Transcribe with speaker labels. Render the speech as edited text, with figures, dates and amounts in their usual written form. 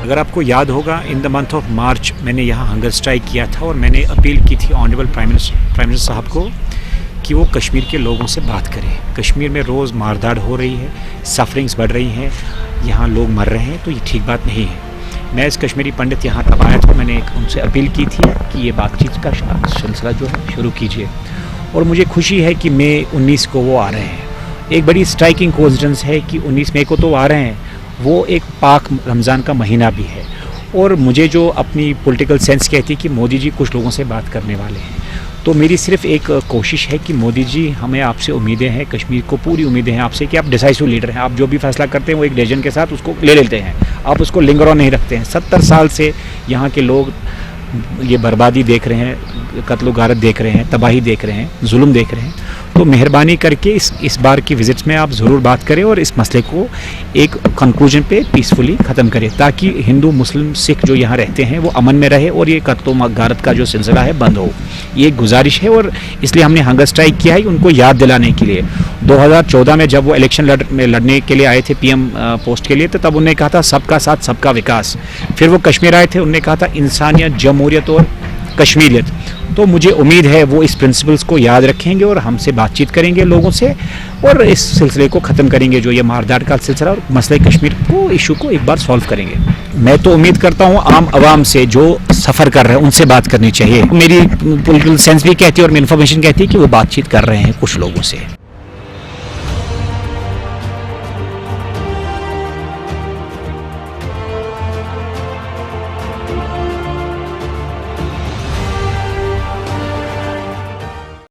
Speaker 1: अगर आपको याद होगा, in the month of March मैंने यहाँ हंगर स्ट्राइक किया था और मैंने अपील की थी ऑनरेबल प्राइम मिनिस्टर साहब को कि वो कश्मीर के लोगों से बात करें। कश्मीर में रोज़ मारधाड़ हो रही है, सफरिंग्स बढ़ रही हैं, यहाँ लोग मर रहे हैं, तो ये ठीक बात नहीं है। मैं इस कश्मीरी पंडित यहाँ तब आया था, मैंने उनसे अपील की थी कि ये बातचीत का सिलसिला जो है शुरू कीजिए। और मुझे खुशी है कि मई 19 को वो आ रहे हैं। एक बड़ी स्ट्राइकिंग कोइंसिडेंस है कि 19 मई को तो आ रहे हैं, वो एक पाक रमज़ान का महीना भी है। और मुझे जो अपनी पॉलिटिकल सेंस कहती है कि मोदी जी कुछ लोगों से बात करने वाले हैं, तो मेरी सिर्फ एक कोशिश है कि मोदी जी, हमें आपसे उम्मीदें हैं, कश्मीर को पूरी उम्मीदें हैं आपसे कि आप डिसाइसिव लीडर हैं। आप जो भी फैसला करते हैं वो एक डिसीजन के साथ उसको ले लेते हैं, आप उसको लिंगर ऑन नहीं रखते हैं। 70 साल से यहाँ के लोग ये बर्बादी देख रहे हैं, कत्ल गारत देख रहे हैं, तबाही देख रहे हैं, जुल्म देख रहे हैं। तो मेहरबानी करके इस बार की विजिट्स में आप ज़रूर बात करें और इस मसले को एक कंक्लूजन पे पीसफुली ख़त्म करें, ताकि हिंदू मुस्लिम सिख जो यहाँ रहते हैं वो अमन में रहे और ये कत्ल गारत का जो सिलसिला है बंद हो। ये एक गुजारिश है और इसलिए हमने हंगर स्ट्राइक किया है उनको याद दिलाने के लिए। 2014 में जब वो इलेक्शन लड़ने के लिए आए थे PM पोस्ट के लिए, तो तब उन्होंने कहा था सबका साथ सबका विकास। फिर वो कश्मीर आए थे, उन्होंने कहा था इंसानियत, जमहूरियत और कश्मीरियत। तो मुझे उम्मीद है वो इस प्रिंसिपल्स को याद रखेंगे और हमसे बातचीत करेंगे लोगों से और इस सिलसिले को ख़त्म करेंगे, जो ये मारधाड़ का सिलसिला और मसले कश्मीर को इशू को एक बार सॉल्व करेंगे। मैं तो उम्मीद करता हूँ आम आवाम से जो सफ़र कर रहे हैं उनसे बात करनी चाहिए। मेरी पॉलिटिकल सेंस भी कहती है और मेरी इन्फॉर्मेशन कहती है कि वो बातचीत कर रहे हैं कुछ लोगों से।